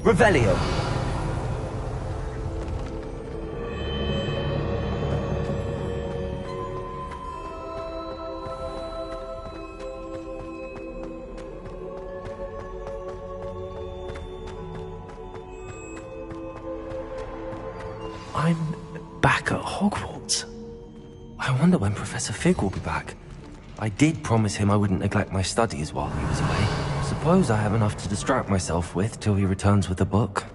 Revelio. I'm back at Hogwarts. I wonder when Professor Fig will be back. I did promise him I wouldn't neglect my studies while he was away. Suppose I have enough to distract myself with till he returns with a book.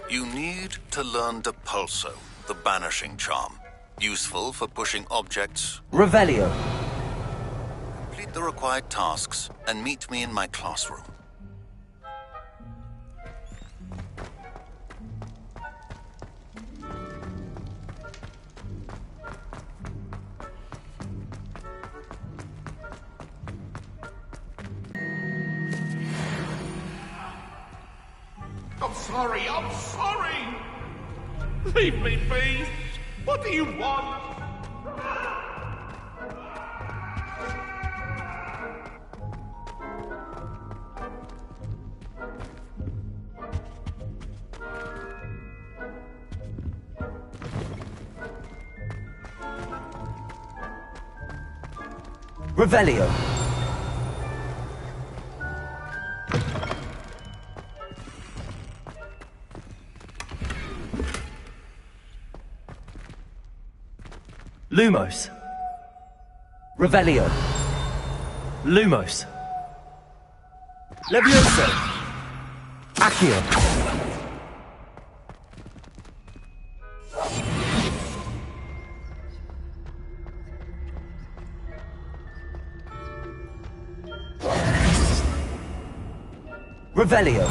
You need to learn Depulso, the banishing charm. Useful for pushing objects. Revelio. Complete the required tasks and meet me in my classroom. I'm sorry! Leave me be! What do you want? Revelio. Lumos. Revelio. Lumos. Levioso. Accio. Revelio.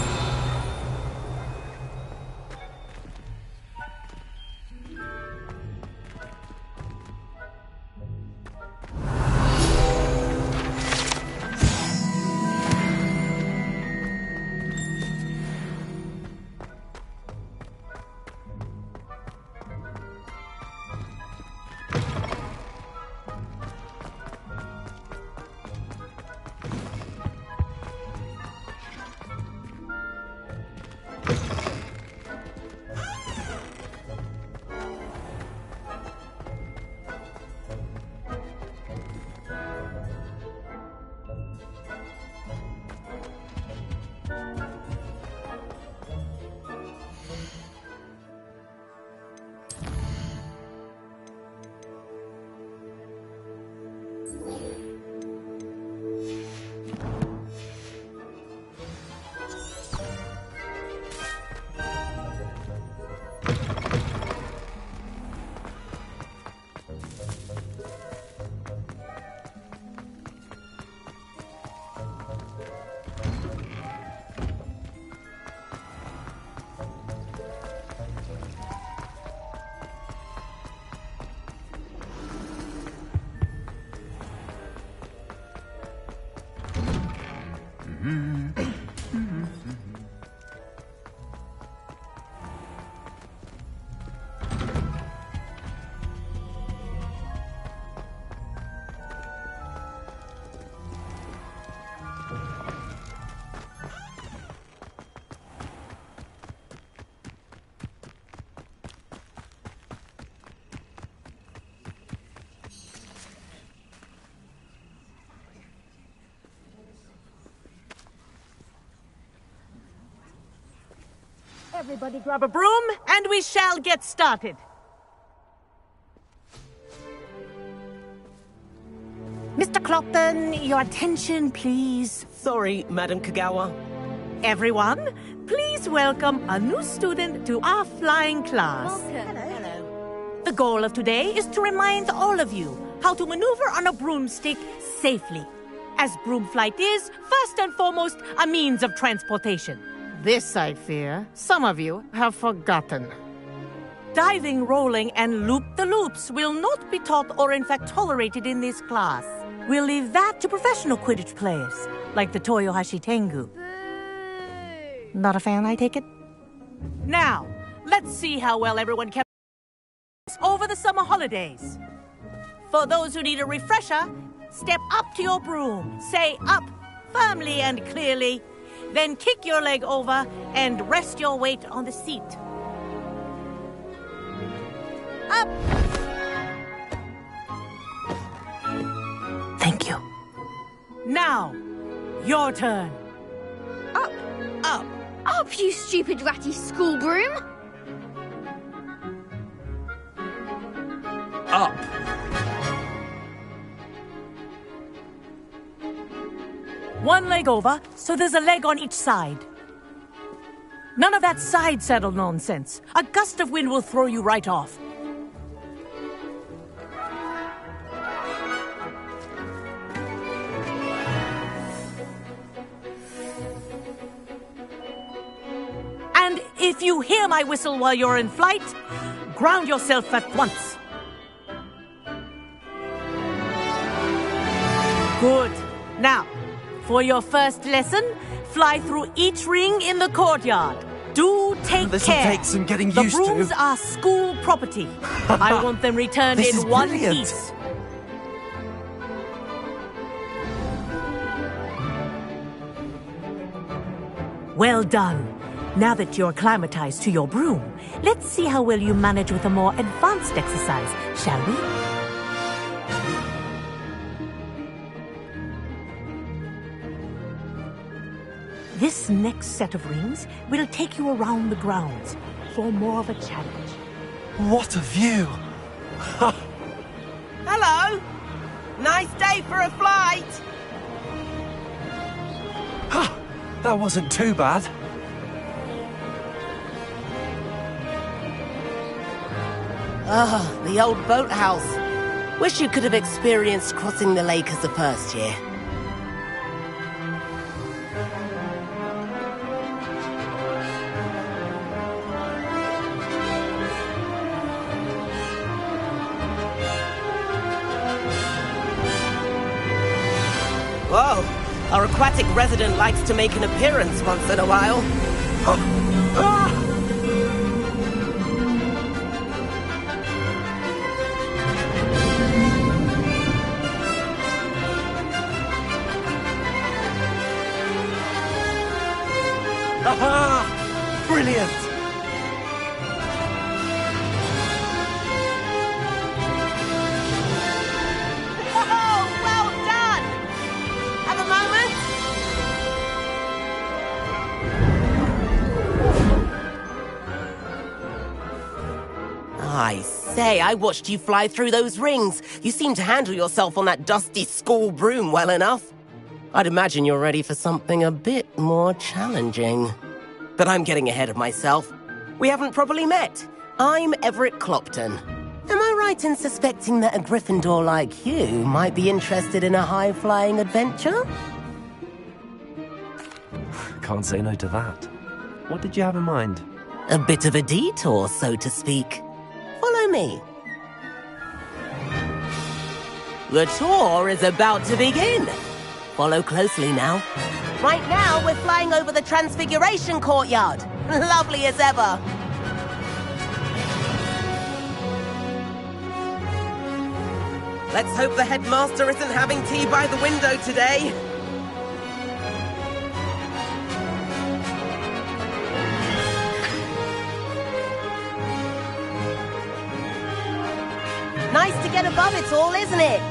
Everybody grab a broom, and we shall get started. Mr. Clopton, your attention, please. Sorry, Madam Kagawa. Everyone, please welcome a new student to our flying class. Welcome. Hello. The goal of today is to remind all of you how to maneuver on a broomstick safely, as broom flight is, first and foremost, a means of transportation. This, I fear, some of you have forgotten. Diving, rolling, and loop-the-loops will not be taught or in fact tolerated in this class. We'll leave that to professional Quidditch players, like the Toyohashi Tengu. Not a fan, I take it? Now, let's see how well everyone kept over the summer holidays. For those who need a refresher, step up to your broom, say up firmly and clearly, then kick your leg over and rest your weight on the seat. Up! Thank you. Now, your turn. Up. Up. Up, you stupid ratty school broom. Up. One leg over, so there's a leg on each side. None of that side saddle nonsense. A gust of wind will throw you right off. And if you hear my whistle while you're in flight, ground yourself at once. Good. Now, for your first lesson, fly through each ring in the courtyard. Do take This'll care. take some getting the used to. brooms are school property. I want them returned This in is one brilliant. piece. Well done. Now that you're acclimatized to your broom, let's see how well you manage with a more advanced exercise, shall we? This next set of rings will take you around the grounds for more of a challenge. What a view! Hello! Nice day for a flight! That wasn't too bad. Ah, the old boathouse. Wish you could have experienced crossing the lake as a first year. Whoa, our aquatic resident likes to make an appearance once in a while. Aha! Brilliant! Whoa, well done! At the moment... I say, I watched you fly through those rings. You seem to handle yourself on that dusty school broom well enough. I'd imagine you're ready for something a bit more challenging. But I'm getting ahead of myself. We haven't properly met. I'm Everett Clopton. Am I right in suspecting that a Gryffindor like you might be interested in a high-flying adventure? Can't say no to that. What did you have in mind? A bit of a detour, so to speak. Follow me. The tour is about to begin. Follow closely now. Right now, we're flying over the Transfiguration Courtyard. Lovely as ever. Let's hope the headmaster isn't having tea by the window today. Nice to get above it all, isn't it?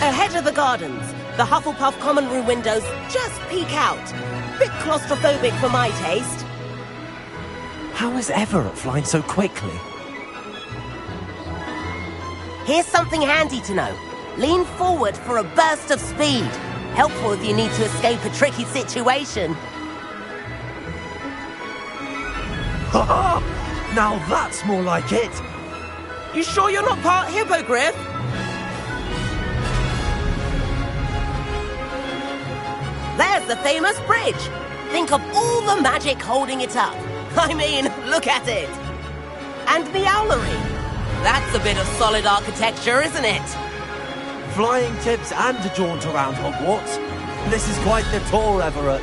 Ahead of the gardens, the Hufflepuff common room windows just peek out. Bit claustrophobic for my taste. How is Everett flying so quickly? Here's something handy to know. Lean forward for a burst of speed. Helpful if you need to escape a tricky situation. Now that's more like it! You sure you're not part hippogriff? There's the famous bridge. Think of all the magic holding it up. I mean, look at it. And the owlery. That's a bit of solid architecture, isn't it? Flying tips and a jaunt around Hogwarts. This is quite the tour, Everett.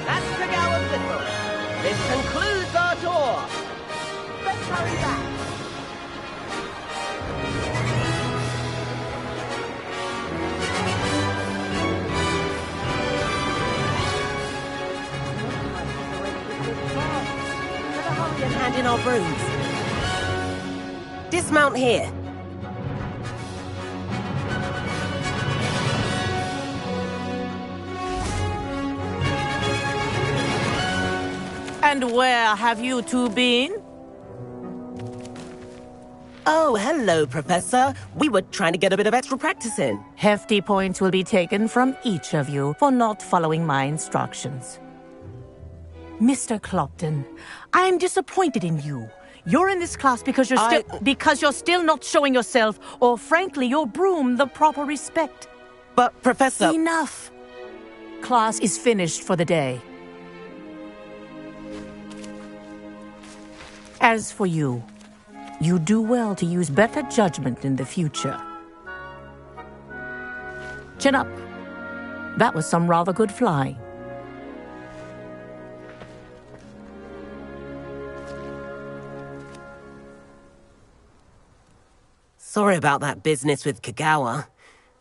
That's Kagawa's whistle. This concludes our tour. Let's hurry back. And hand in our brooms. Dismount here. And where have you two been? Oh, hello, Professor. We were trying to get a bit of extra practice in. Hefty points will be taken from each of you for not following my instructions. Mr. Clopton, I'm disappointed in you. You're in this class because you're still not showing yourself, or frankly, your broom the proper respect. But, Professor... Enough. Class is finished for the day. As for you, you do well to use better judgment in the future. Chin up. That was some rather good flying. Sorry about that business with Kagawa,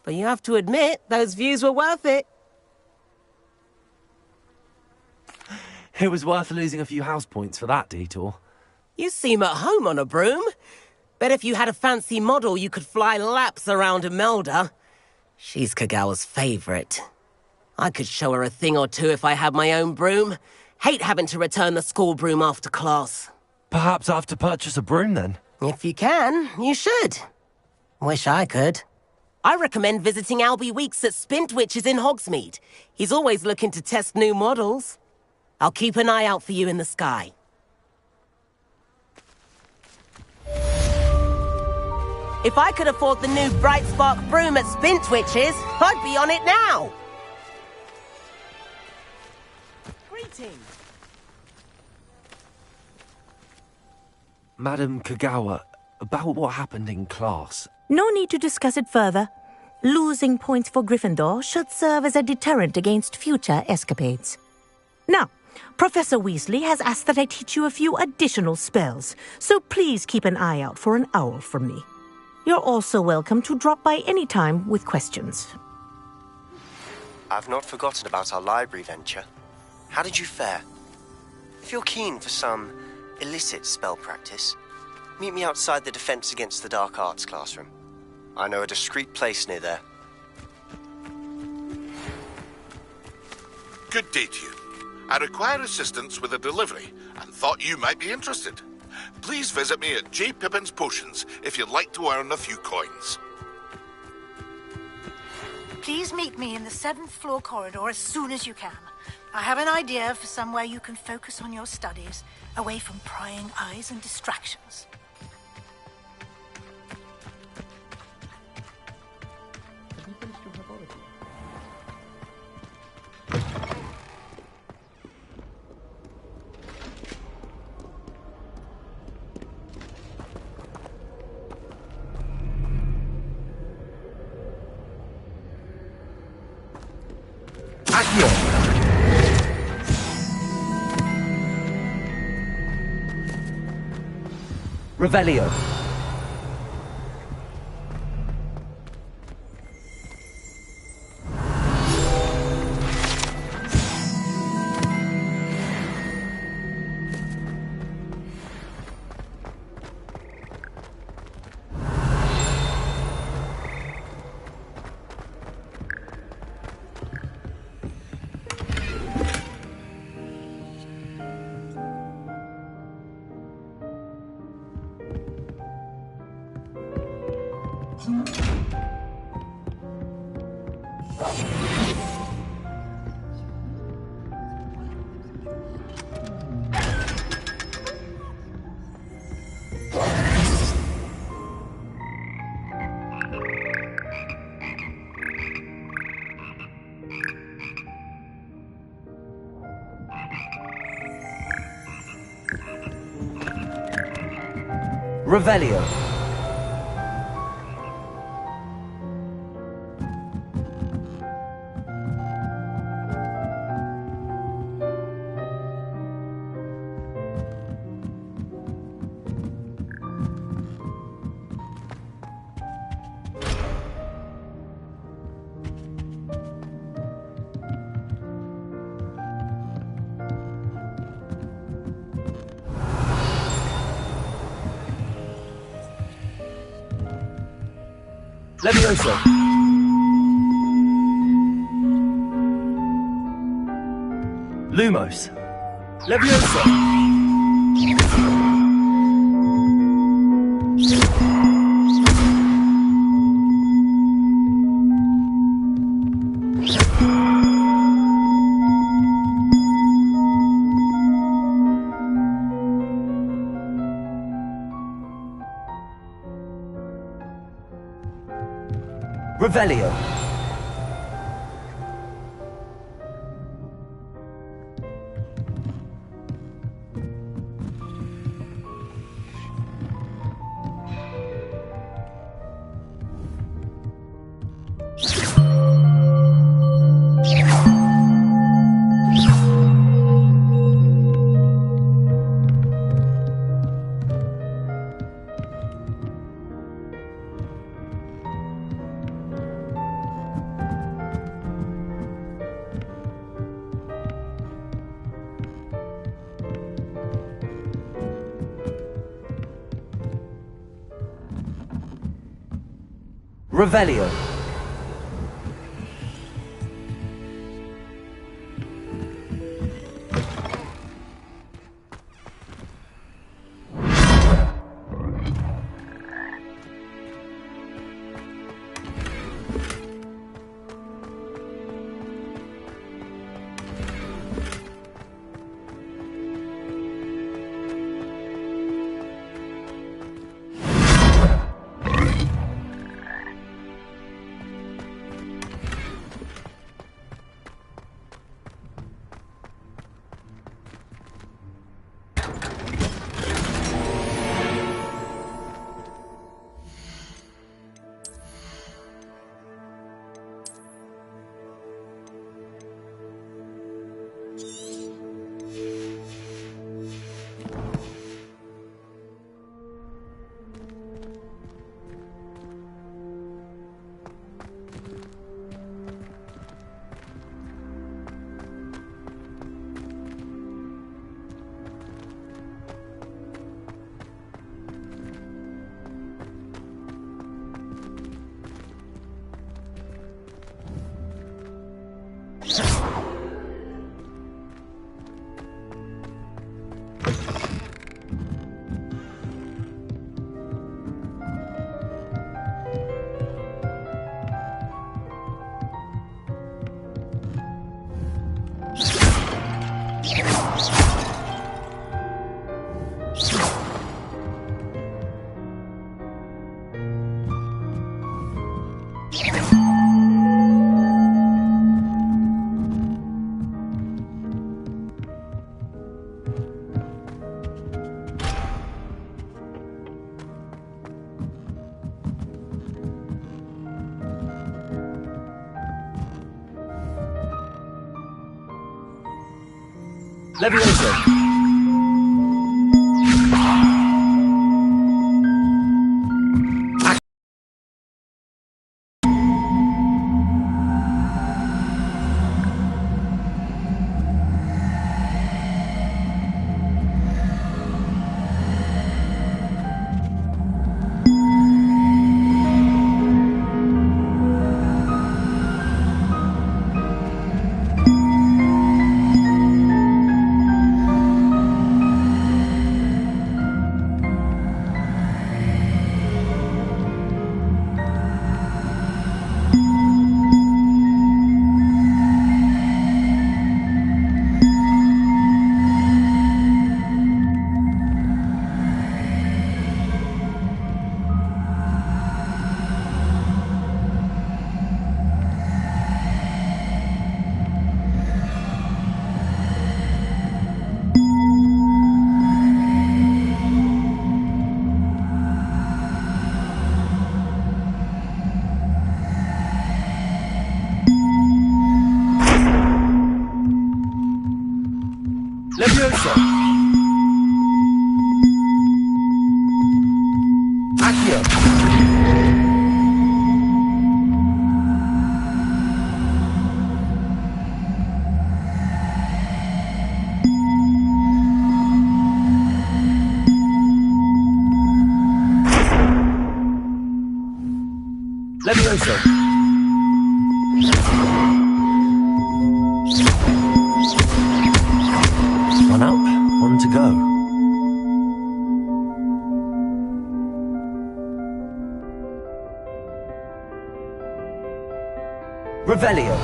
but you have to admit, those views were worth it. It was worth losing a few house points for that detour. You seem at home on a broom. Bet if you had a fancy model, you could fly laps around Imelda. She's Kagawa's favorite. I could show her a thing or two if I had my own broom. Hate having to return the school broom after class. Perhaps I have to purchase a broom then? If you can, you should. Wish I could. I recommend visiting Albie Weeks at Spintwitches in Hogsmeade. He's always looking to test new models. I'll keep an eye out for you in the sky. If I could afford the new Bright Spark broom at Spintwitches, I'd be on it now! Greetings. Madam Kagawa, about what happened in class. No need to discuss it further. Losing points for Gryffindor should serve as a deterrent against future escapades. Now, Professor Weasley has asked that I teach you a few additional spells, so please keep an eye out for an owl from me. You're also welcome to drop by any time with questions. I've not forgotten about our library venture. How did you fare? If you're keen for some illicit spell practice, meet me outside the Defense Against the Dark Arts classroom. I know a discreet place near there. Good day to you. I require assistance with a delivery and thought you might be interested. Please visit me at J. Pippin's Potions if you'd like to earn a few coins. Please meet me in the 7th floor corridor as soon as you can. I have an idea for somewhere you can focus on your studies, away from prying eyes and distractions. Accio! Revelio. Revelio. Levioso. Lumos. Levioso. Revelio. Revelio. Levioso! Levioso! Accio! Levioso! One up, one to go. Revelio.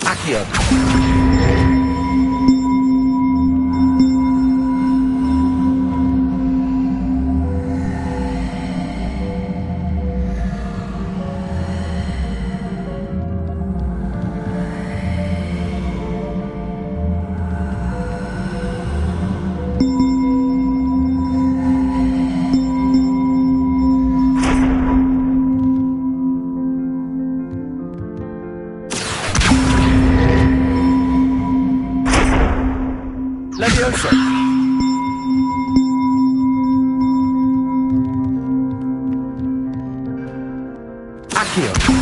Accio. Levioso! Accio!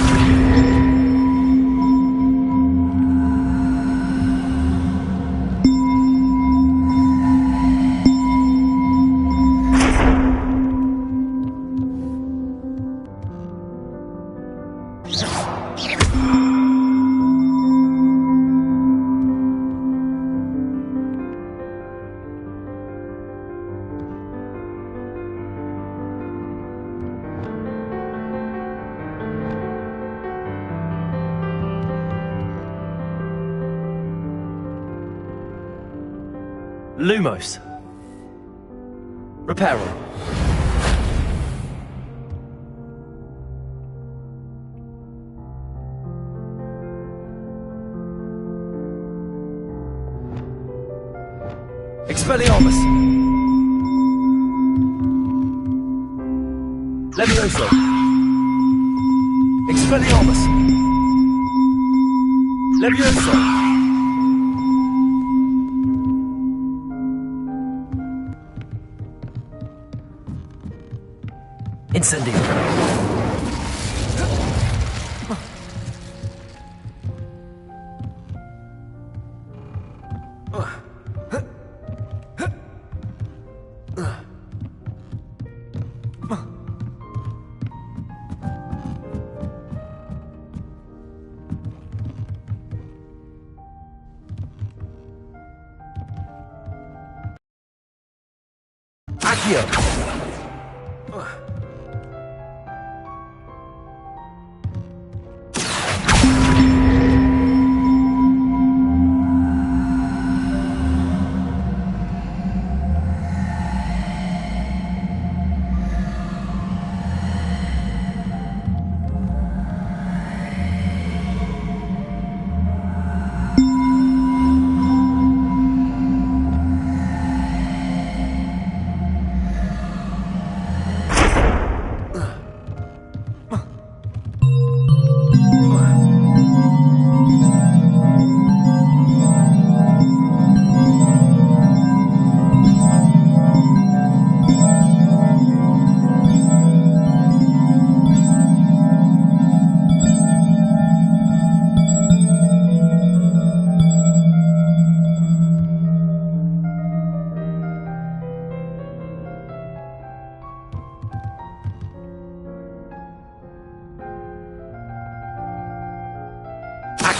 Lumos. Reparo. Expelliarmus. Levioso. Expelliarmus. Levioso. Incendio. Accio.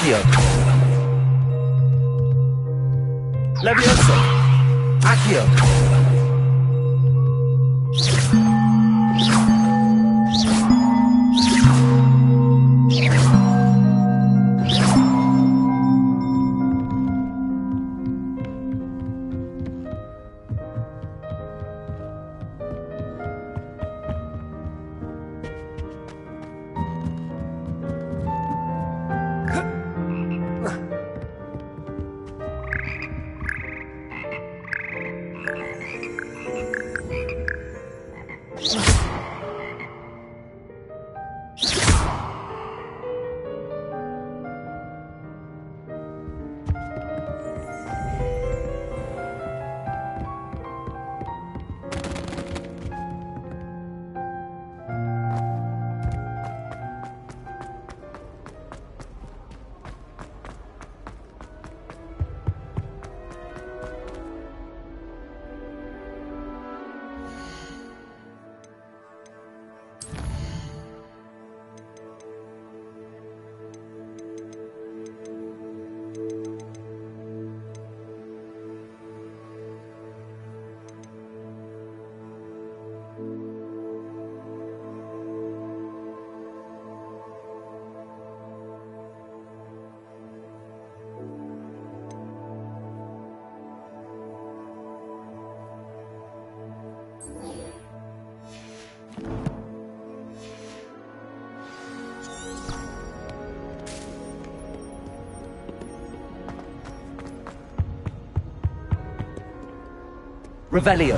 Accio. Levioso. Accio. Revelio.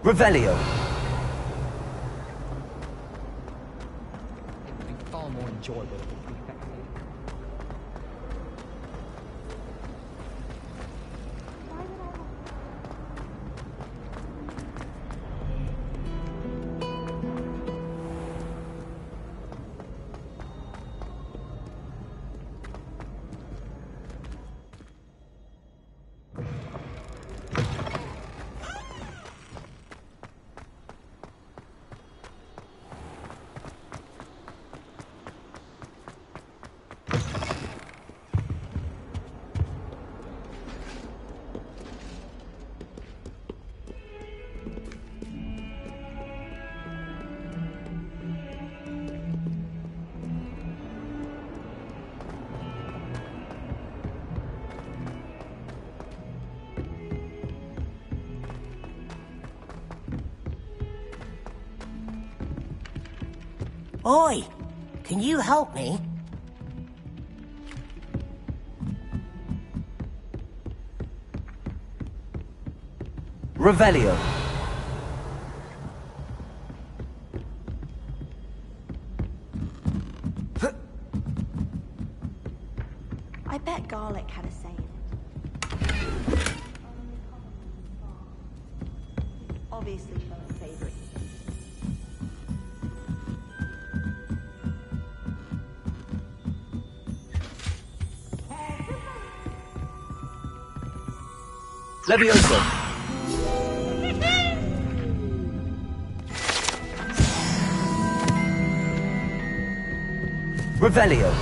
Revelio. It would be far more enjoyable if we effectively. Oi! Can you help me? Revelio. I bet garlic had a say in it. Obviously, my favorite. Levioso. Revelio.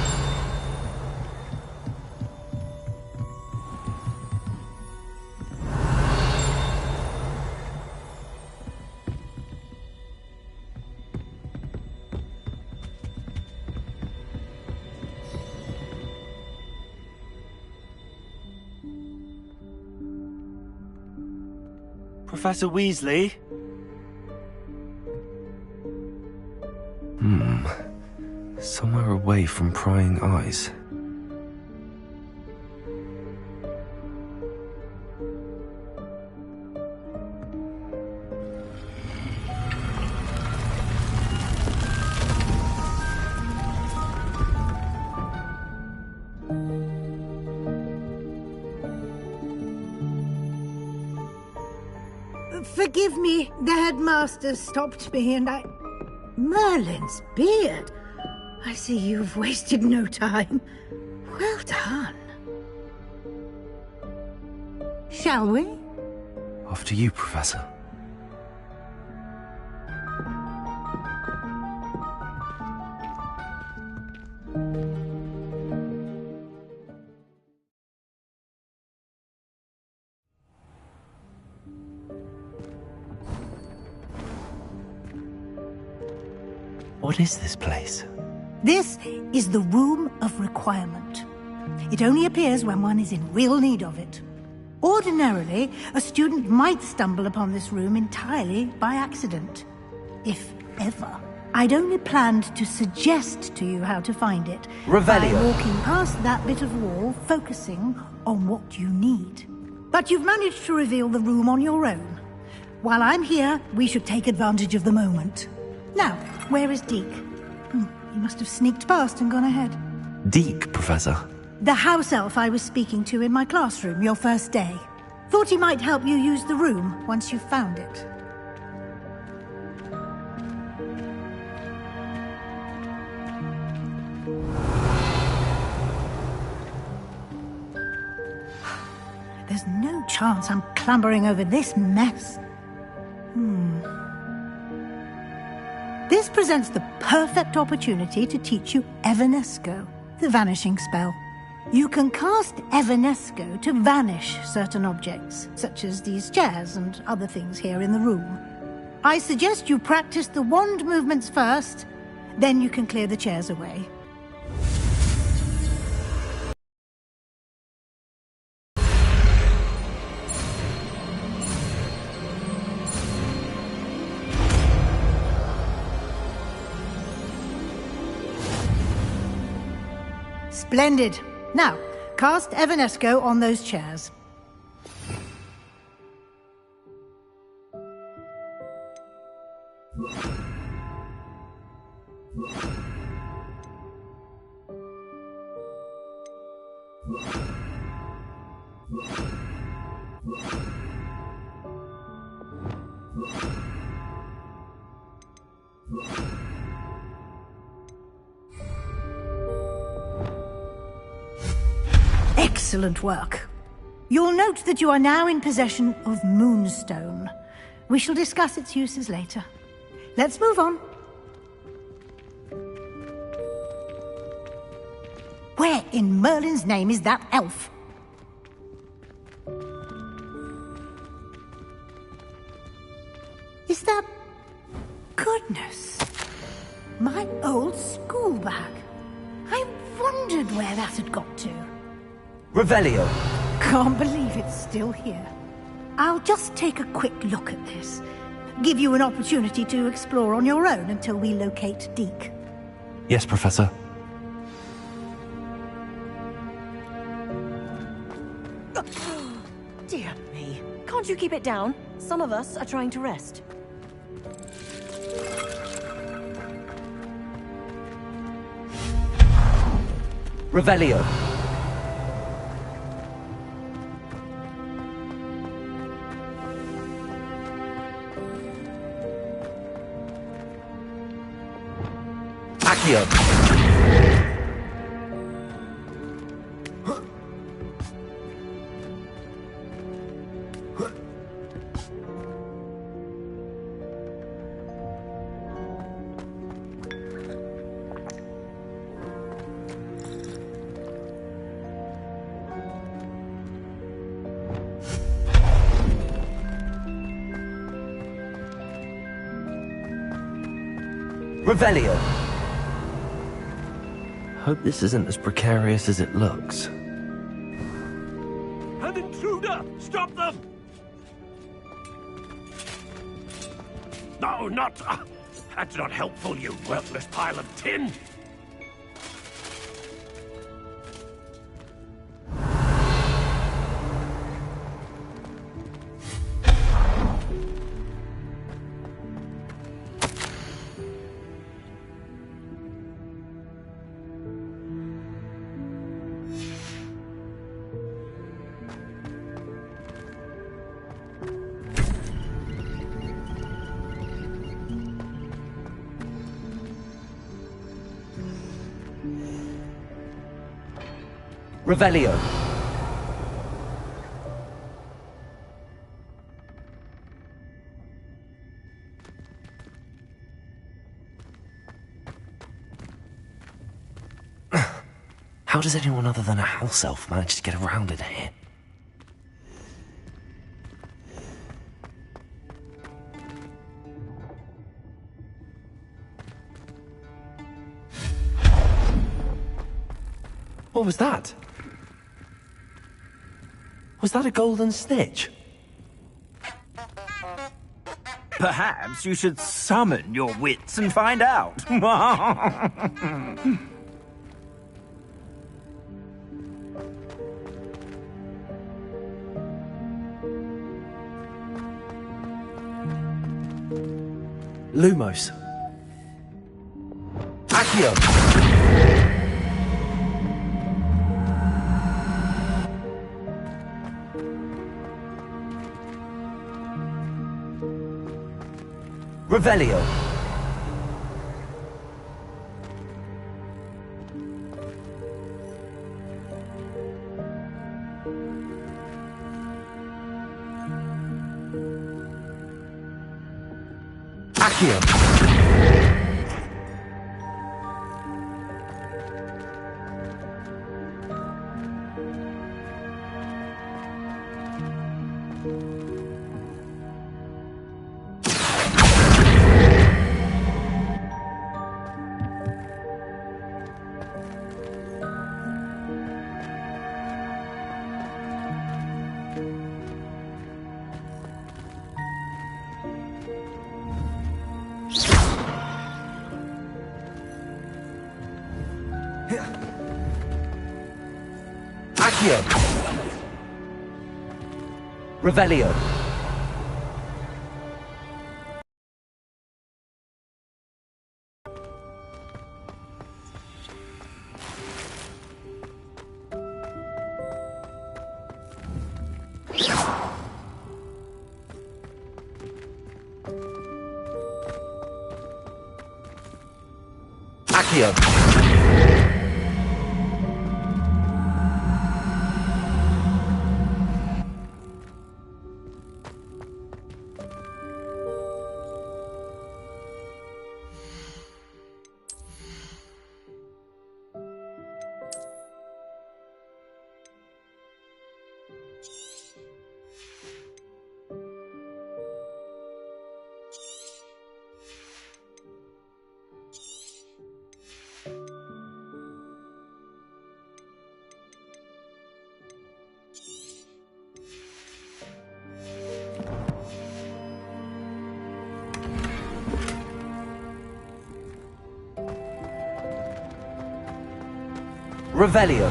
Professor Weasley? Somewhere away from prying eyes. Forgive me, the headmaster stopped me and I... Merlin's beard! I see you've wasted no time. Well done. Shall we? After you, Professor. What is this place? This is the Room of Requirement. It only appears when one is in real need of it. Ordinarily, a student might stumble upon this room entirely by accident. If ever. I'd only planned to suggest to you how to find it. Revelio. By walking past that bit of wall, focusing on what you need. But you've managed to reveal the room on your own. While I'm here, we should take advantage of the moment. Now, where is Deke? He must have sneaked past and gone ahead. Deke, Professor. The house elf I was speaking to in my classroom your first day. Thought he might help you use the room once you found it. There's no chance I'm clambering over this mess. This presents the perfect opportunity to teach you Evanesco, the vanishing spell. You can cast Evanesco to vanish certain objects, such as these chairs and other things here in the room. I suggest you practice the wand movements first, then you can clear the chairs away. Splendid. Now, cast Evanesco on those chairs. Excellent work. You'll note that you are now in possession of Moonstone. We shall discuss its uses later. Let's move on. Where in Merlin's name is that elf? Is that... Goodness. My old school bag. I wondered where that had got to. Revelio. Can't believe it's still here. I'll just take a quick look at this. Give you an opportunity to explore on your own until we locate Deke. Yes, Professor. Dear me. Can't you keep it down? Some of us are trying to rest. Revelio. Accio. Revelio. Hope this isn't as precarious as it looks. An intruder! Stop them! No, not... that's not helpful, you worthless pile of tin! Revelio. How does anyone other than a house elf manage to get around in here? What was that? Was that a golden snitch? Perhaps you should summon your wits and find out. Lumos. Accio. Revelio. Accio. Accio. Revelio. Accio. Revelio.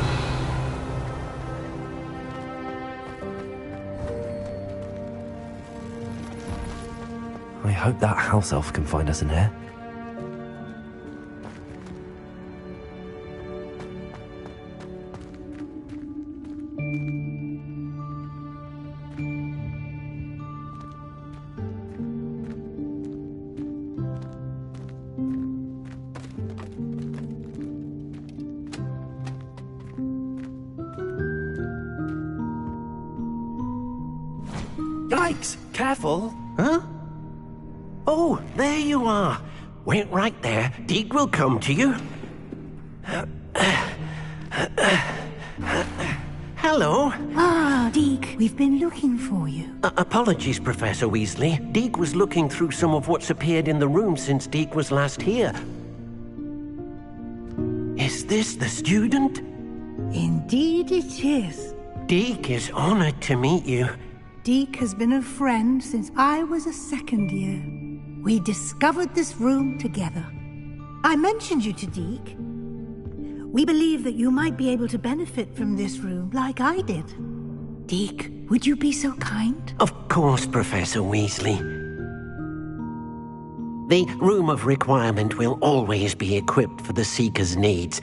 I hope that house elf can find us in here. Yikes! Careful! Huh? Oh, there you are. Wait right there. Deke will come to you. Hello. Ah, Deke, we've been looking for you. Apologies, Professor Weasley. Deke was looking through some of what's appeared in the room since Deke was last here. Is this the student? Indeed it is. Deke is honored to meet you. Deke has been a friend since I was a second year. We discovered this room together. I mentioned you to Deke. We believe that you might be able to benefit from this room like I did. Deke, would you be so kind? Of course, Professor Weasley. The Room of Requirement will always be equipped for the Seeker's needs.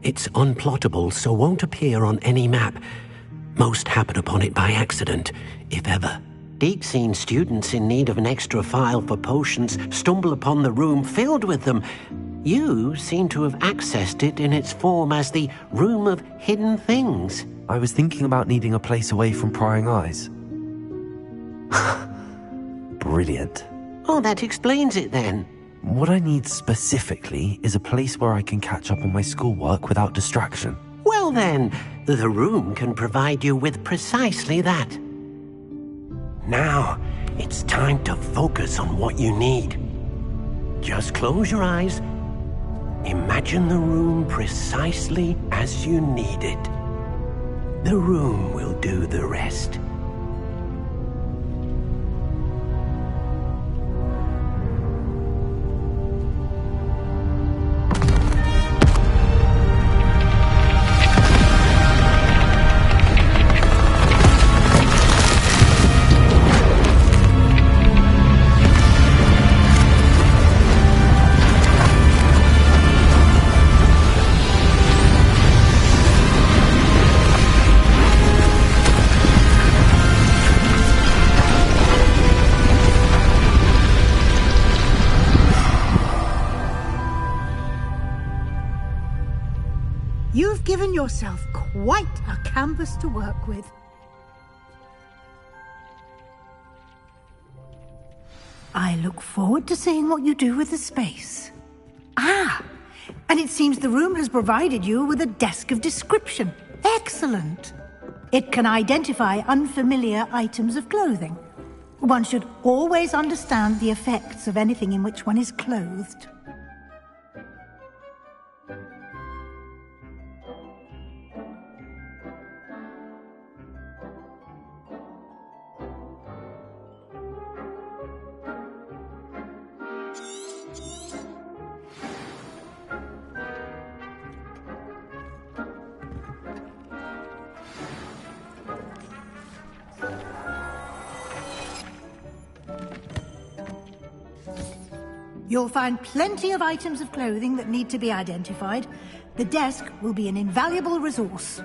It's unplottable, so won't appear on any map. Most happen upon it by accident, if ever. Deke's seen students in need of an extra file for potions stumble upon the room filled with them. You seem to have accessed it in its form as the Room of Hidden Things. I was thinking about needing a place away from prying eyes. Brilliant. Oh, that explains it then. What I need specifically is a place where I can catch up on my schoolwork without distraction. Well then, the room can provide you with precisely that. Now, it's time to focus on what you need. Just close your eyes. Imagine the room precisely as you need it. The room will do the rest. You've given yourself quite a canvas to work with. I look forward to seeing what you do with the space. Ah, and it seems the room has provided you with a desk of description. Excellent. It can identify unfamiliar items of clothing. One should always understand the effects of anything in which one is clothed. You'll find plenty of items of clothing that need to be identified. The desk will be an invaluable resource.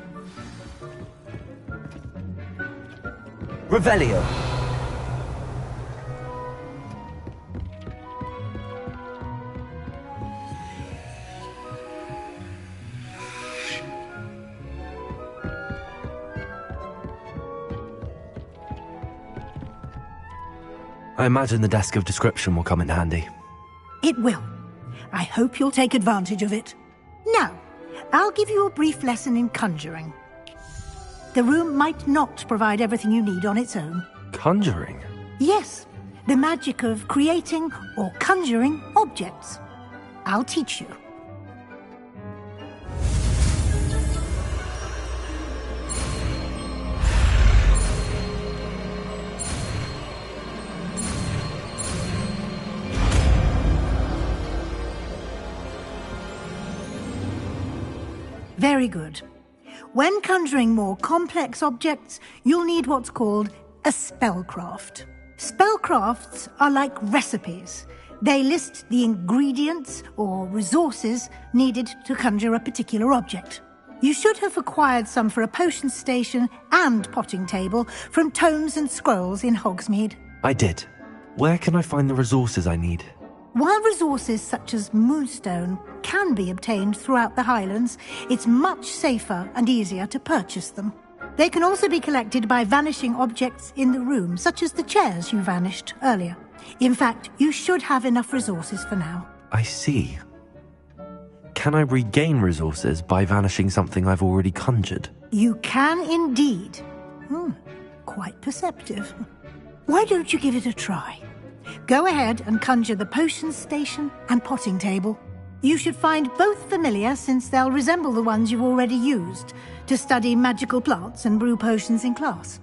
Revelio. I imagine the desk of description will come in handy. It will. I hope you'll take advantage of it. Now, I'll give you a brief lesson in conjuring. The room might not provide everything you need on its own. Conjuring? Yes, the magic of creating or conjuring objects. I'll teach you. Very good. When conjuring more complex objects, you'll need what's called a spellcraft. Spellcrafts are like recipes. They list the ingredients or resources needed to conjure a particular object. You should have acquired some for a potion station and potting table from tomes and scrolls in Hogsmeade. I did. Where can I find the resources I need? While resources such as moonstone can be obtained throughout the Highlands, it's much safer and easier to purchase them. They can also be collected by vanishing objects in the room, such as the chairs you vanished earlier. In fact, you should have enough resources for now. I see. Can I regain resources by vanishing something I've already conjured? You can indeed. Quite perceptive. Why don't you give it a try? Go ahead and conjure the potion station and potting table. You should find both familiar, since they'll resemble the ones you've already used to study magical plants and brew potions in class.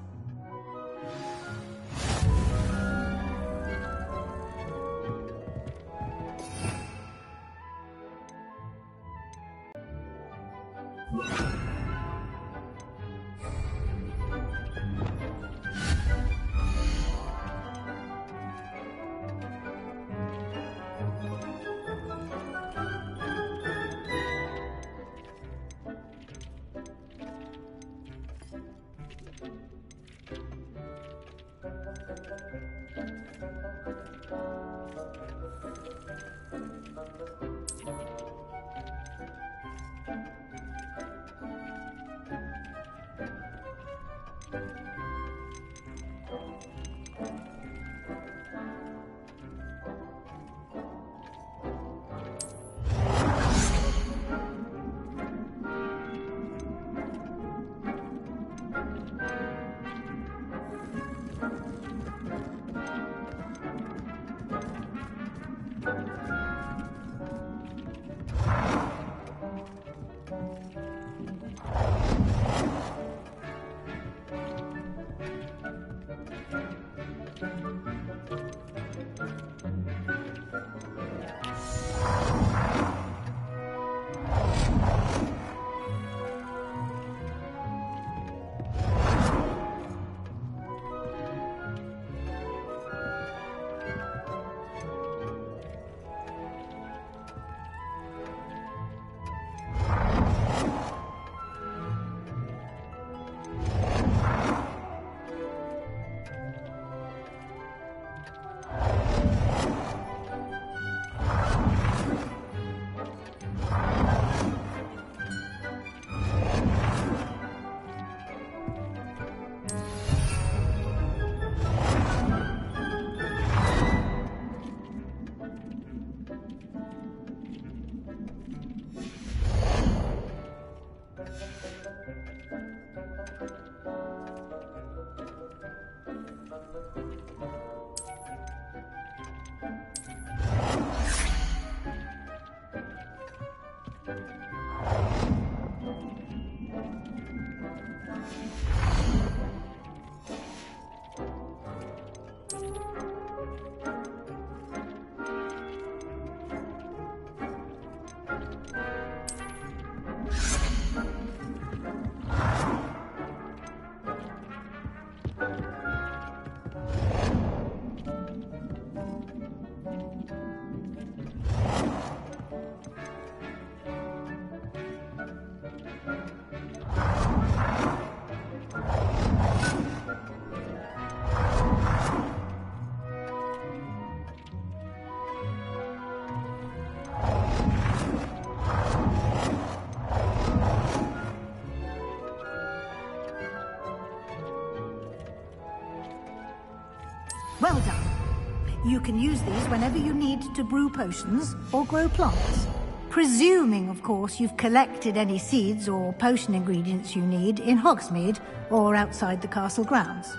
You can use these whenever you need to brew potions or grow plants. Presuming, of course, you've collected any seeds or potion ingredients you need in Hogsmeade or outside the castle grounds.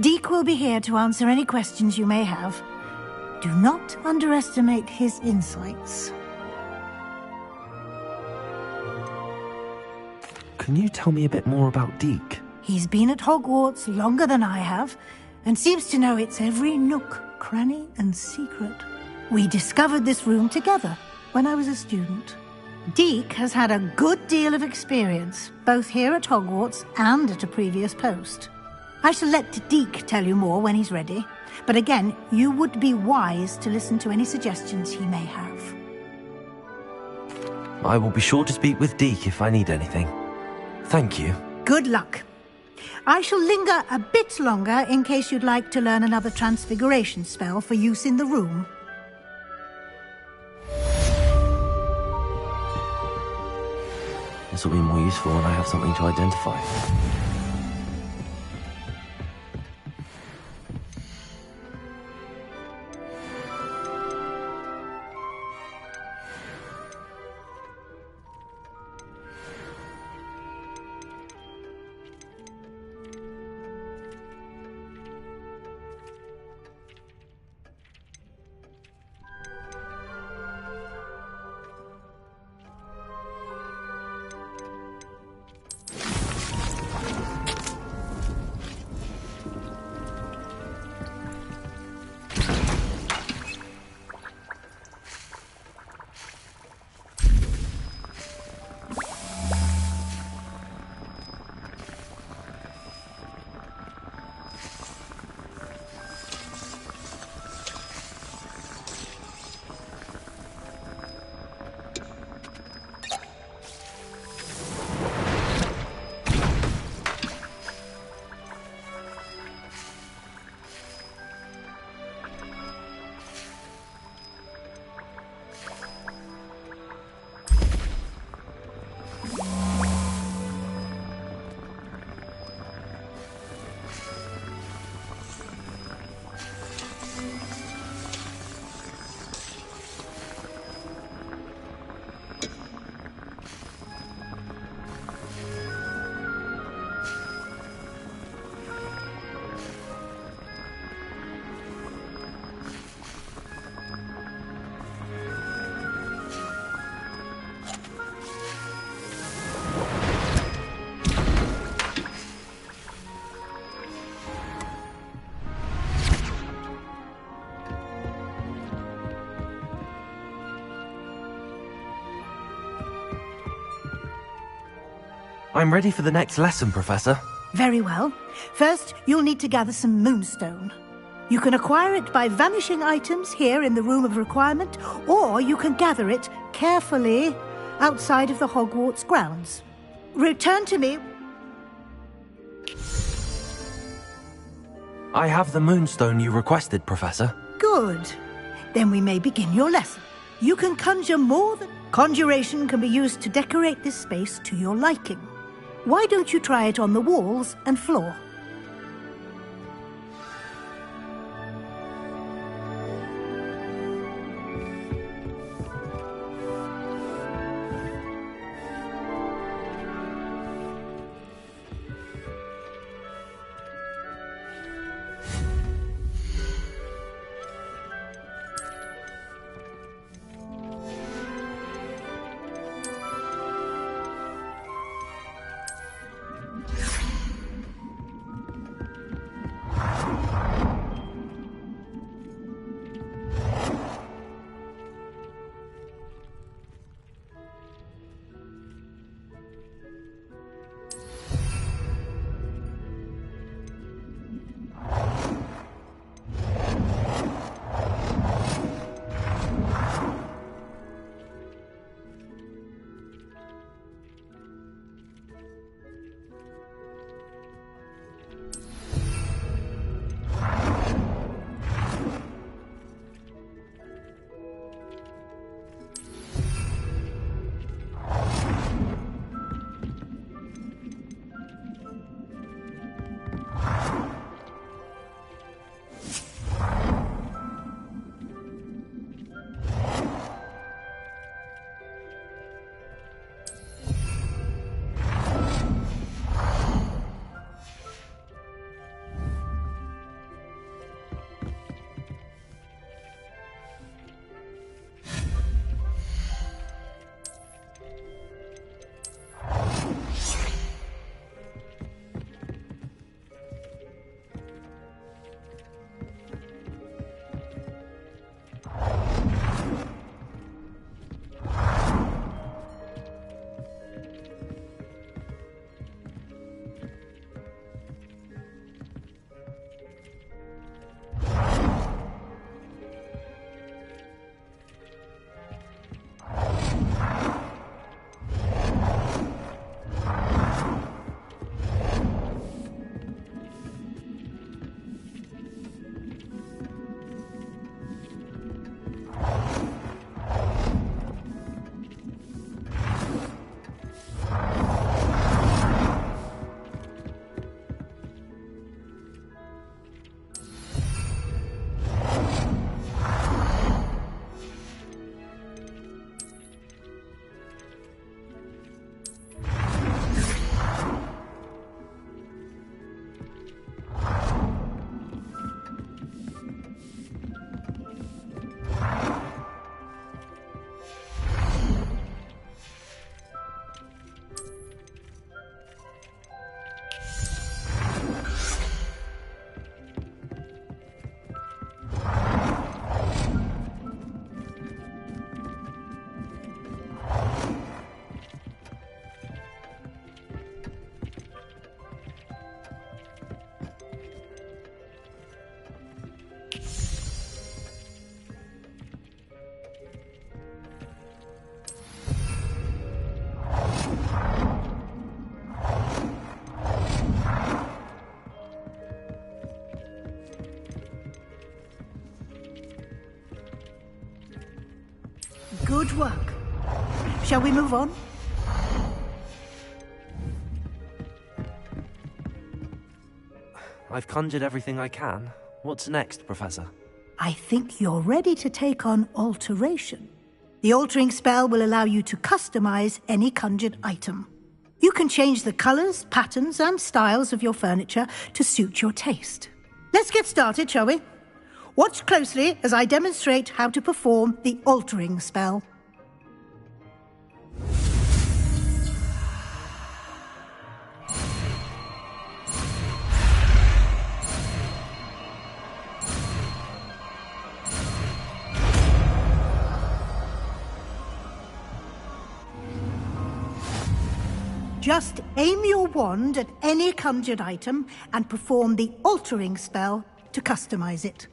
Deke will be here to answer any questions you may have. Do not underestimate his insights. Can you tell me a bit more about Deke? He's been at Hogwarts longer than I have, and seems to know its every nook, cranny, and secret. We discovered this room together when I was a student. Deke has had a good deal of experience, both here at Hogwarts and at a previous post. I shall let Deke tell you more when he's ready, but again, you would be wise to listen to any suggestions he may have. I will be sure to speak with Deke if I need anything. Thank you. Good luck. I shall linger a bit longer in case you'd like to learn another transfiguration spell for use in the room. This will be more useful when I have something to identify. I'm ready for the next lesson, Professor. Very well. First, you'll need to gather some moonstone. You can acquire it by vanishing items here in the Room of Requirement, or you can gather it carefully outside of the Hogwarts grounds. Return to me. I have the moonstone you requested, Professor. Good. Then we may begin your lesson. You can conjure more than... Conjuration can be used to decorate this space to your liking. Why don't you try it on the walls and floor? Good work. Shall we move on? I've conjured everything I can. What's next, Professor? I think you're ready to take on alteration. The altering spell will allow you to customize any conjured item. You can change the colors, patterns, and styles of your furniture to suit your taste. Let's get started, shall we? Watch closely as I demonstrate how to perform the altering spell. Just aim your wand at any conjured item and perform the altering spell to customize it.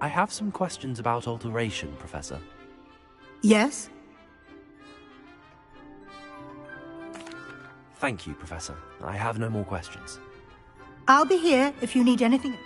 I have some questions about alteration, Professor. Yes? Thank you, Professor. I have no more questions. I'll be here if you need anything.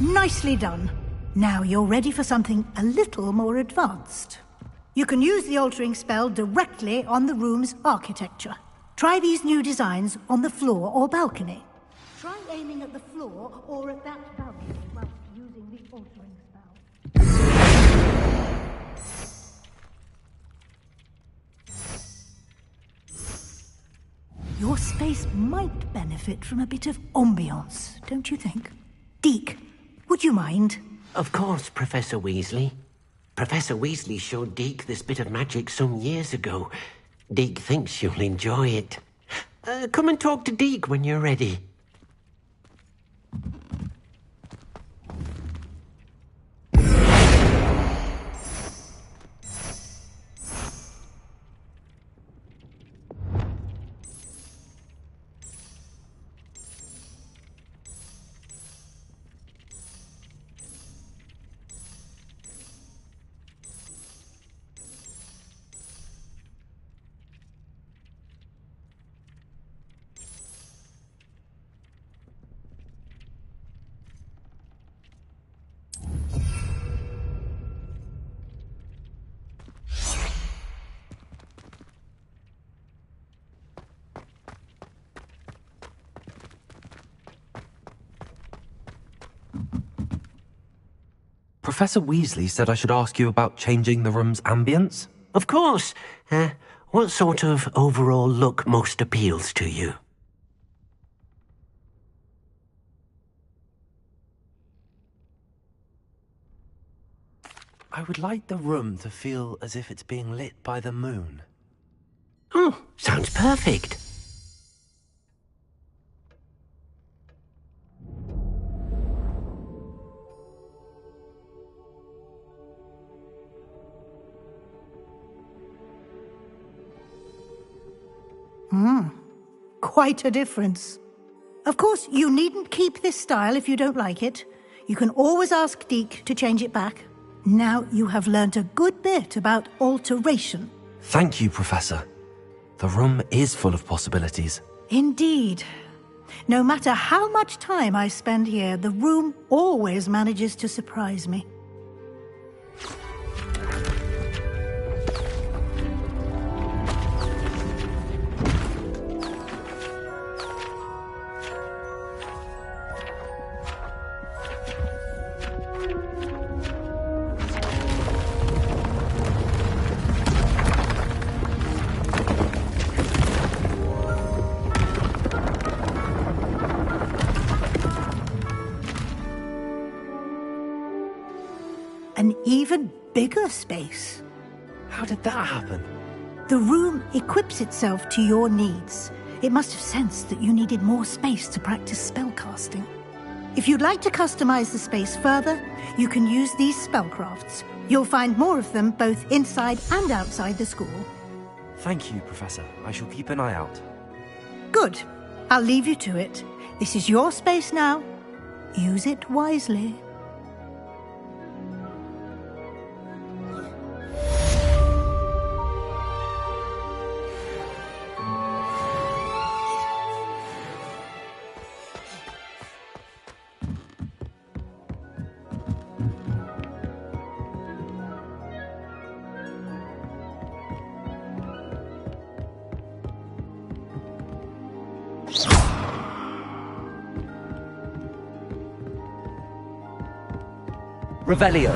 Nicely done. Now you're ready for something a little more advanced. You can use the altering spell directly on the room's architecture. Try these new designs on the floor or balcony. Try aiming at the floor or at that balcony whilst using the altering spell. Your space might benefit from a bit of ambiance, don't you think? Deke, would you mind? Of course, Professor Weasley. Professor Weasley showed Deke this bit of magic some years ago. Deke thinks you'll enjoy it. Come and talk to Deke when you're ready. Professor Weasley said I should ask you about changing the room's ambience? Of course. What sort of overall look most appeals to you? I would like the room to feel as if it's being lit by the moon. Oh, sounds perfect. Quite a difference. Of course, you needn't keep this style if you don't like it. You can always ask Deke to change it back. Now you have learnt a good bit about alteration. Thank you, Professor. The room is full of possibilities. Indeed. No matter how much time I spend here, the room always manages to surprise me. An even bigger space. How did that happen? The room equips itself to your needs. It must have sensed that you needed more space to practice spellcasting. If you'd like to customize the space further, you can use these spellcrafts. You'll find more of them both inside and outside the school. Thank you, Professor. I shall keep an eye out. Good. I'll leave you to it. This is your space now. Use it wisely. Revelio.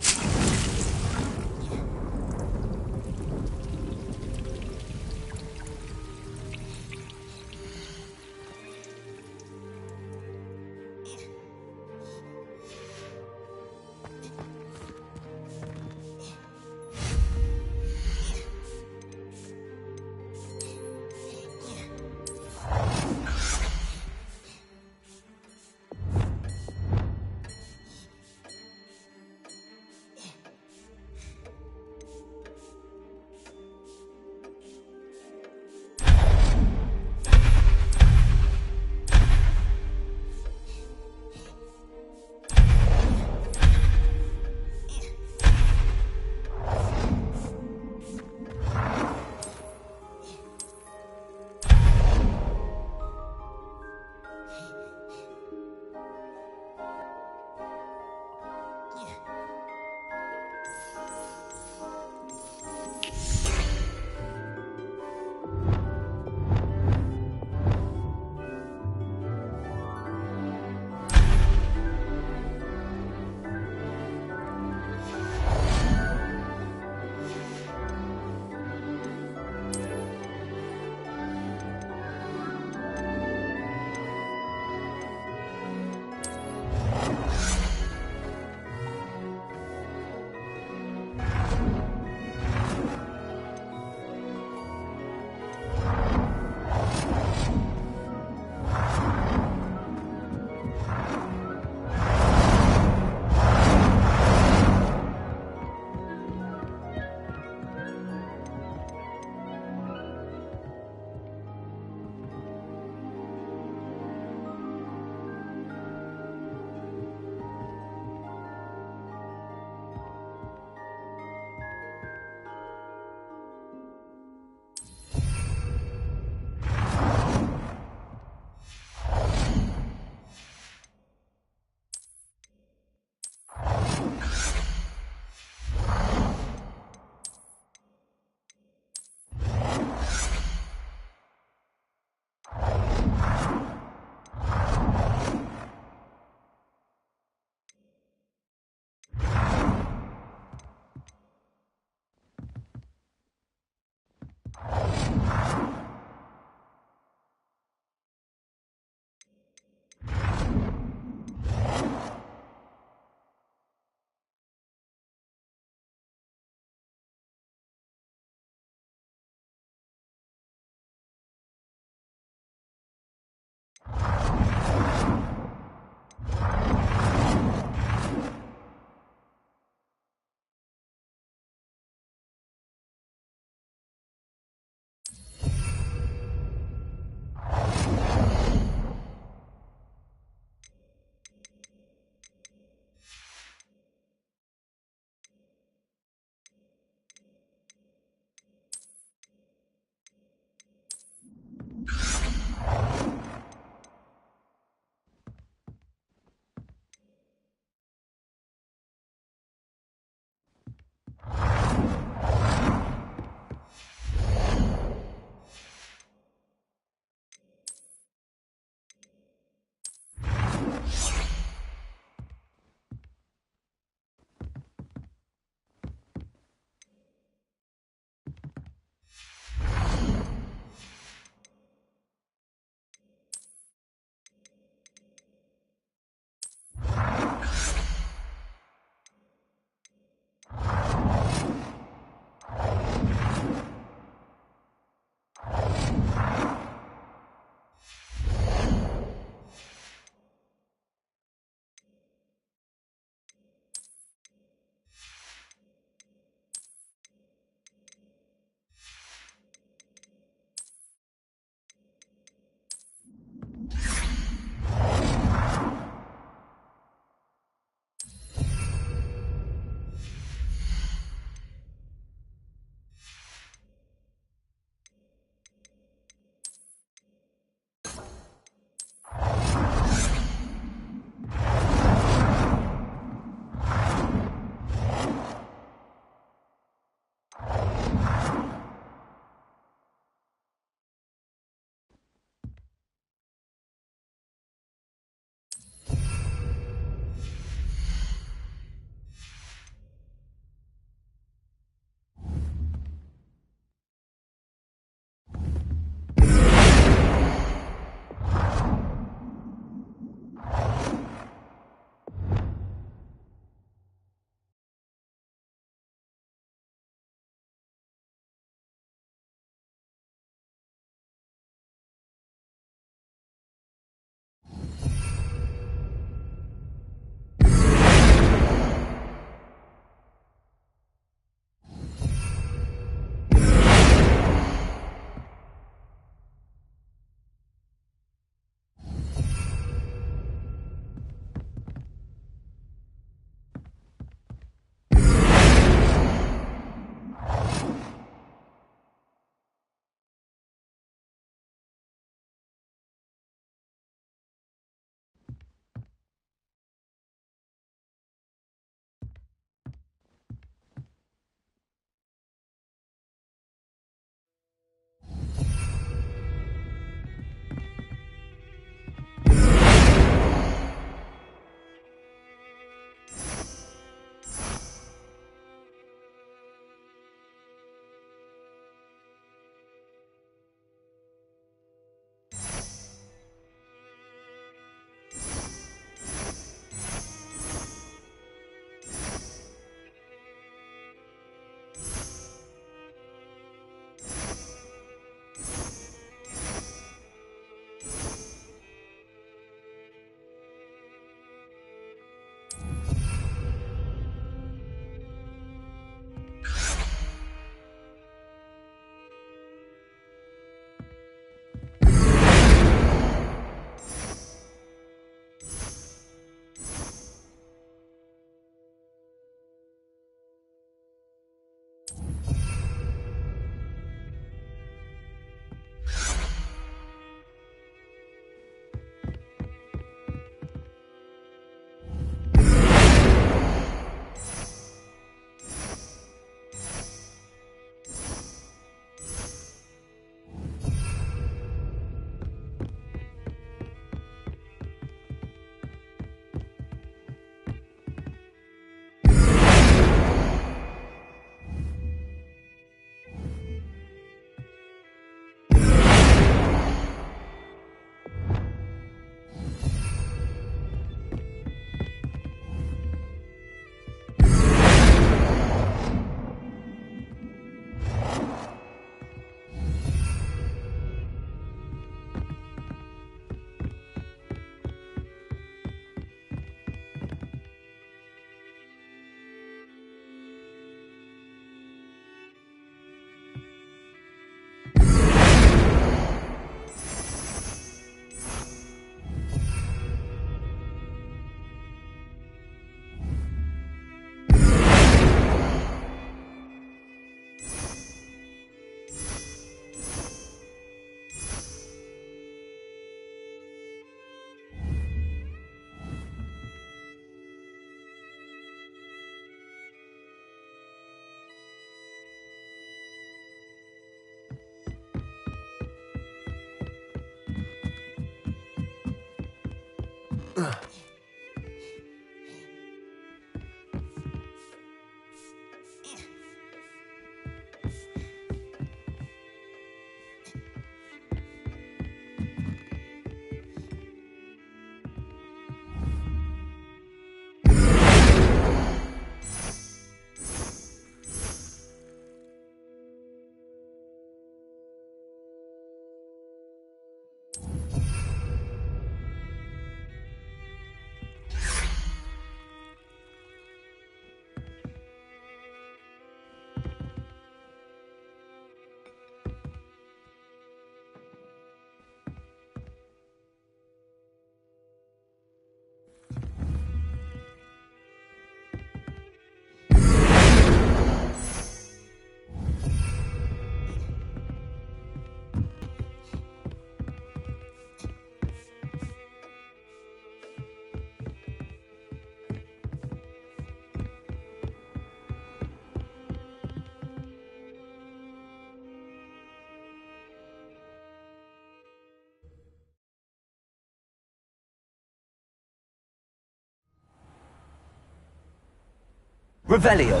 Revelio.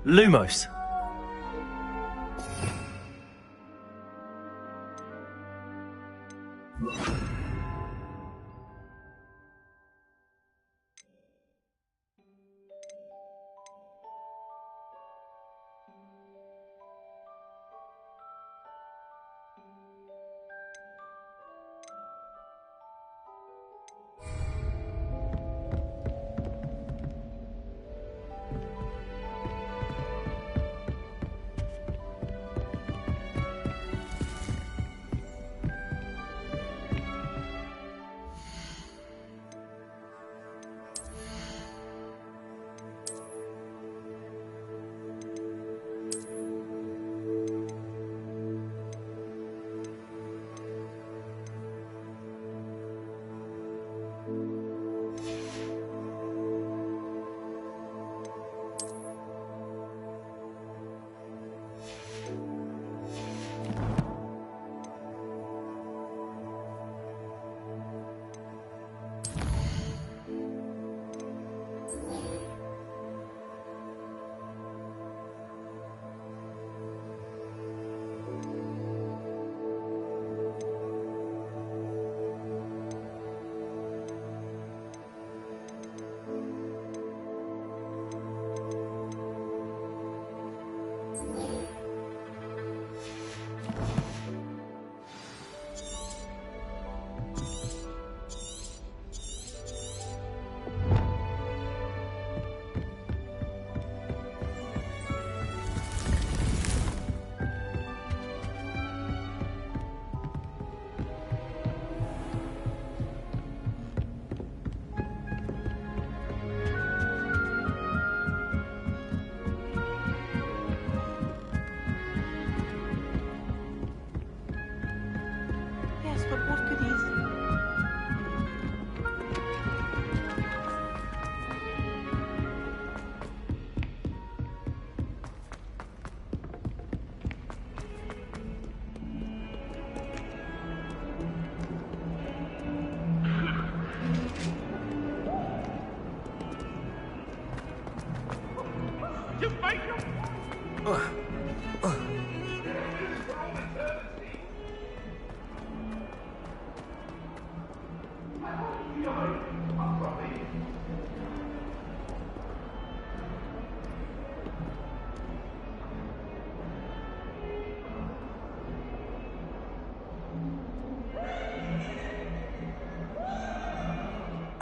Lumos.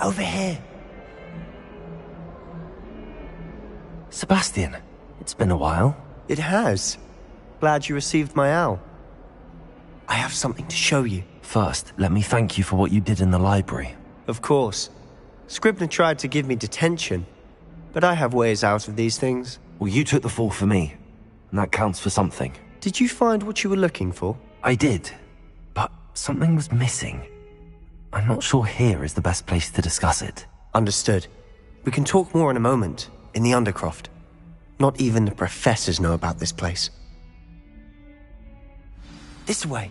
Over here. Sebastian, it's been a while. It has. Glad you received my owl. I have something to show you. First, let me thank you for what you did in the library. Of course. Scribner tried to give me detention, but I have ways out of these things. Well, you took the fall for me. and that counts for something. Did you find what you were looking for? I did, but something was missing. I'm not sure here is the best place to discuss it. Understood. We can talk more in a moment, in the Undercroft. Not even the professors know about this place. This way.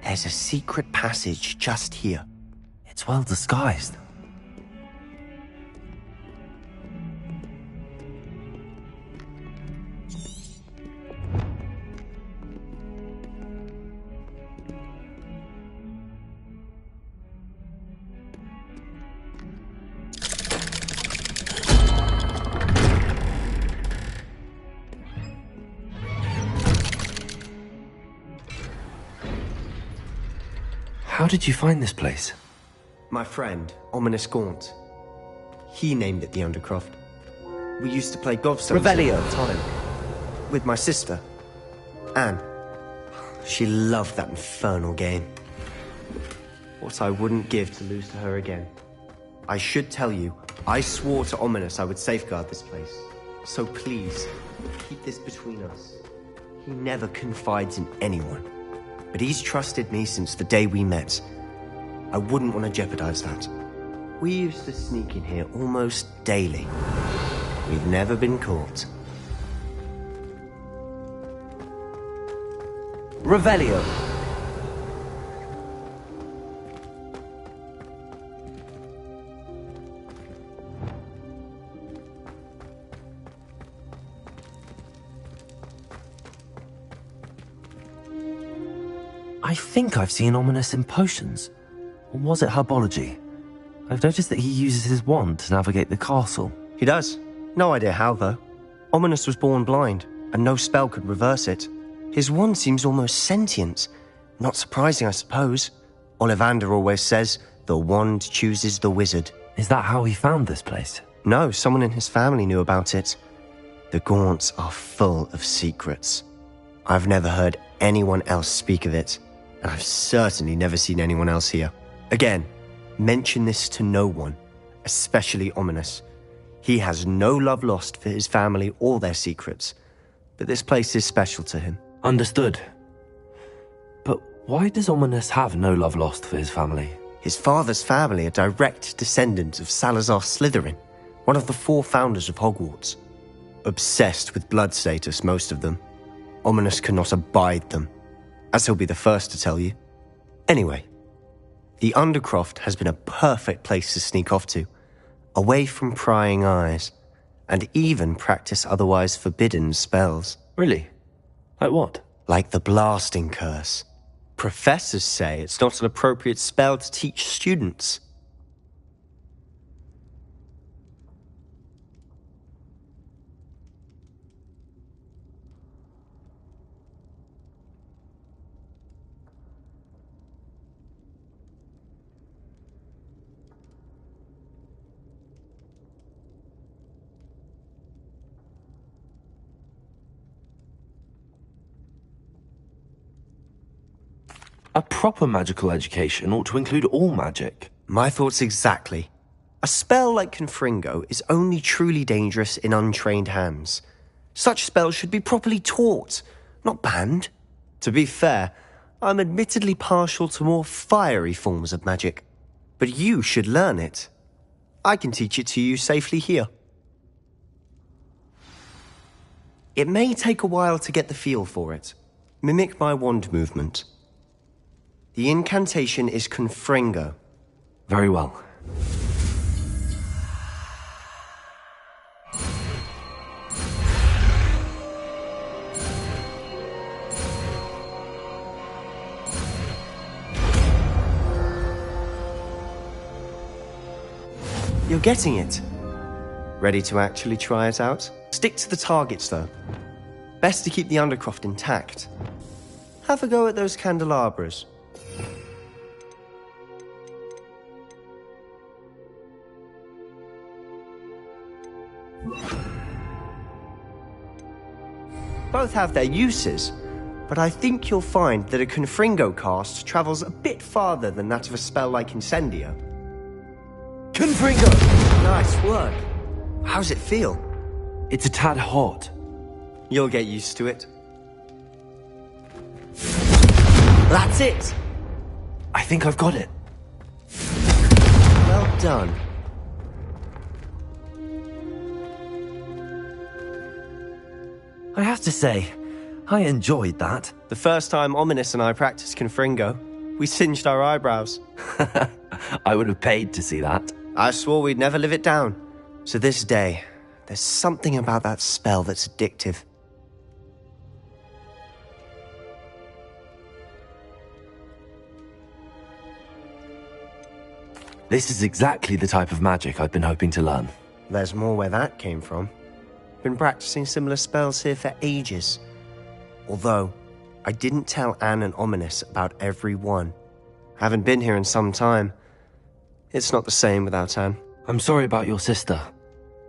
There's a secret passage just here. It's well disguised. How did you find this place? My friend, Ominous Gaunt. He named it the Undercroft. We used to play gobstones Revelio. all the time. With my sister, Anne. She loved that infernal game. What I wouldn't give to lose to her again. I should tell you, I swore to Ominous I would safeguard this place. So please, keep this between us. He never confides in anyone. But he's trusted me since the day we met. I wouldn't want to jeopardize that. We used to sneak in here almost daily. We've never been caught. Revelio. I think I've seen Ominous in potions. Or was it herbology? I've noticed that he uses his wand to navigate the castle. He does. No idea how, though. Ominous was born blind, and no spell could reverse it. His wand seems almost sentient. Not surprising, I suppose. Ollivander always says, the wand chooses the wizard. Is that how he found this place? No, someone in his family knew about it. The Gaunts are full of secrets. I've never heard anyone else speak of it, and I've certainly never seen anyone else here. Again, mention this to no one, especially Ominous. He has no love lost for his family or their secrets, but this place is special to him. Understood. But why does Ominous have no love lost for his family? His father's family are direct descendants of Salazar Slytherin, one of the 4 founders of Hogwarts. Obsessed with blood status, most of them. Ominous cannot abide them, as he'll be the first to tell you. Anyway, the Undercroft has been a perfect place to sneak off to, away from prying eyes, and even practice otherwise forbidden spells. Really? Like what? Like the blasting curse. Professors say it's not an appropriate spell to teach students. A proper magical education ought to include all magic. My thoughts exactly. A spell like Confringo is only truly dangerous in untrained hands. Such spells should be properly taught, not banned. To be fair, I'm admittedly partial to more fiery forms of magic. But you should learn it. I can teach it to you safely here. It may take a while to get the feel for it. Mimic my wand movement. The incantation is Confringo. Very well. You're getting it. Ready to actually try it out? Stick to the targets, though. Best to keep the Undercroft intact. Have a go at those candelabras. Both have their uses, but I think you'll find that a Confringo cast travels a bit farther than that of a spell like Incendio. Confringo! Nice work. How's it feel? It's a tad hot. You'll get used to it. That's it! I think I've got it. Well done. I have to say, I enjoyed that. The first time Ominous and I practiced Confringo, we singed our eyebrows. I would have paid to see that. I swore we'd never live it down. So this day, there's something about that spell that's addictive. This is exactly the type of magic I've been hoping to learn. There's more where that came from. Been practicing similar spells here for ages. Although, I didn't tell Anne and Ominous about every one. Haven't been here in some time. It's not the same without Anne. I'm sorry about your sister.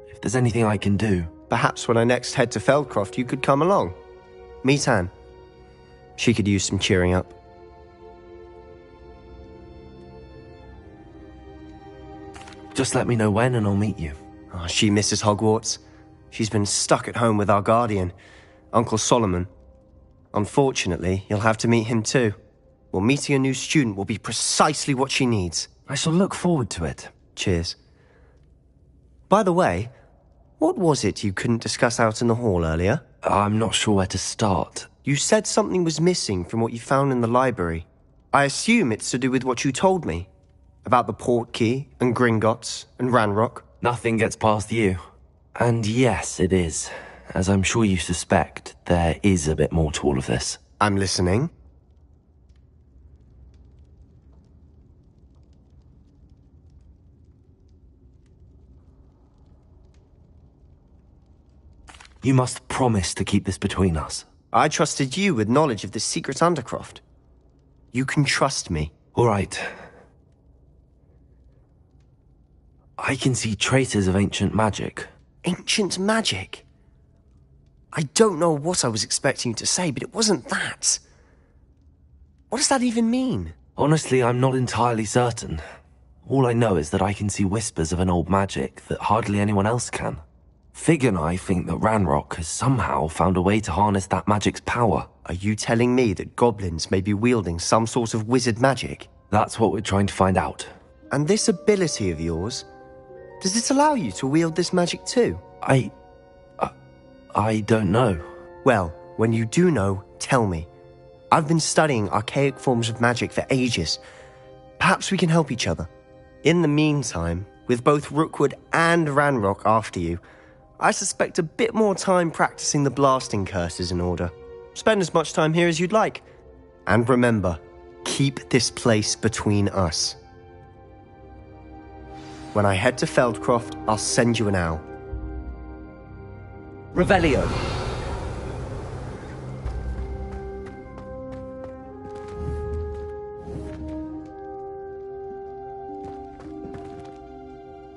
If there's anything I can do... Perhaps when I next head to Feldcroft, you could come along. Meet Anne. She could use some cheering up. Just let me know when and I'll meet you. Oh, she misses Hogwarts. She's been stuck at home with our guardian, Uncle Solomon. Unfortunately, you'll have to meet him too. Well, meeting a new student will be precisely what she needs. I shall look forward to it. Cheers. By the way, what was it you couldn't discuss out in the hall earlier? I'm not sure where to start. You said something was missing from what you found in the library. I assume it's to do with what you told me. About the Portkey, and Gringotts, and Ranrock. Nothing gets past you. And yes, it is. As I'm sure you suspect, there is a bit more to all of this. I'm listening. You must promise to keep this between us. I trusted you with knowledge of this secret undercroft. You can trust me. All right. I can see traces of ancient magic. Ancient magic? I don't know what I was expecting you to say, but it wasn't that. What does that even mean? Honestly, I'm not entirely certain. All I know is that I can see whispers of an old magic that hardly anyone else can. Fig and I think that Ranrock has somehow found a way to harness that magic's power. Are you telling me that goblins may be wielding some sort of wizard magic? That's what we're trying to find out. And this ability of yours, does it allow you to wield this magic too? I don't know. Well, when you do know, tell me. I've been studying archaic forms of magic for ages. Perhaps we can help each other. In the meantime, with both Rookwood and Ranrock after you, I suspect a bit more time practicing the blasting curse is in order. Spend as much time here as you'd like. And remember, keep this place between us. When I head to Feldcroft, I'll send you an owl. Revelio.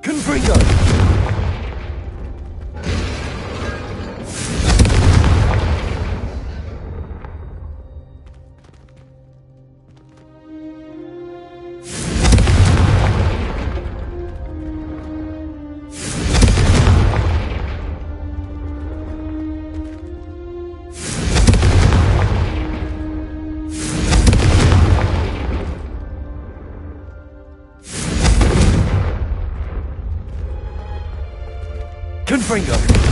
Confringo! Confringo!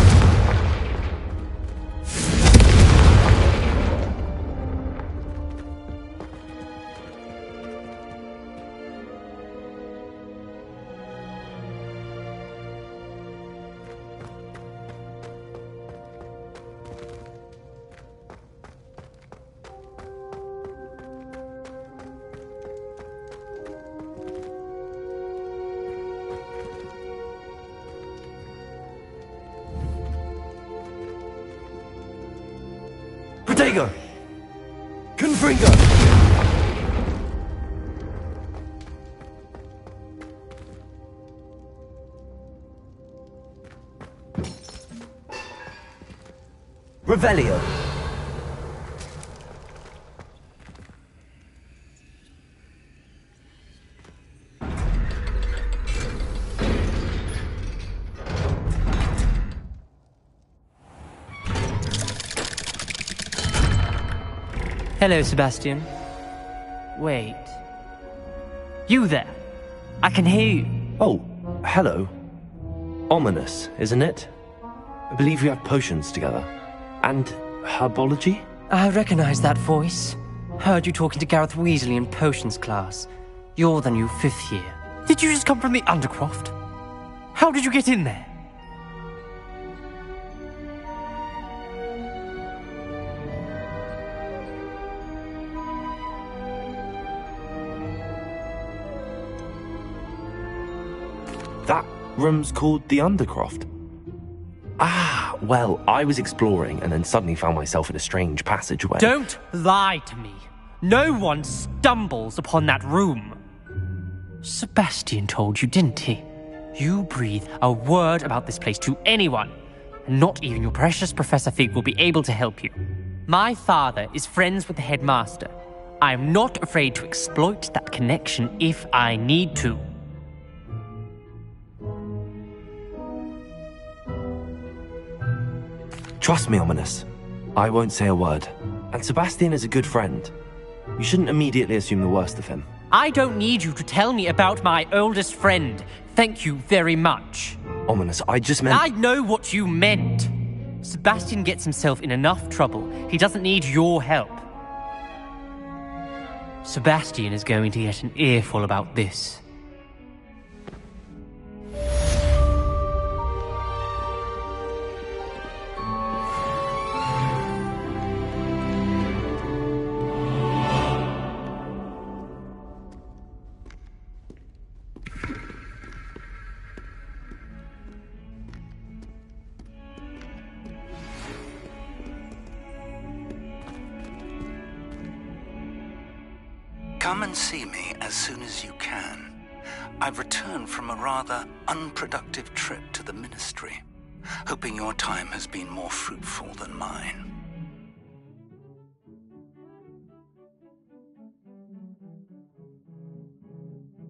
Bejoker! Confringo! Revelio. Hello, Sebastian. Wait. You there? I can hear you. Oh, hello. Ominous, isn't it? I believe we have potions together. And herbology? I recognize that voice. Heard you talking to Gareth Weasley in potions class. You're the new 5th year. Did you just come from the Undercroft? How did you get in there? That room's called the Undercroft. Ah, well, I was exploring and then suddenly found myself in a strange passageway. Don't lie to me. No one stumbles upon that room. Sebastian told you, didn't he? You breathe a word about this place to anyone, and not even your precious Professor Fig will be able to help you. My father is friends with the headmaster. I am not afraid to exploit that connection if I need to. Trust me, Ominous. I won't say a word. And Sebastian is a good friend. You shouldn't immediately assume the worst of him. I don't need you to tell me about my oldest friend. Thank you very much. Ominous, I just meant... I know what you meant. Sebastian gets himself in enough trouble. He doesn't need your help. Sebastian is going to get an earful about this. Come and see me as soon as you can. I've returned from a rather unproductive trip to the Ministry, hoping your time has been more fruitful than mine.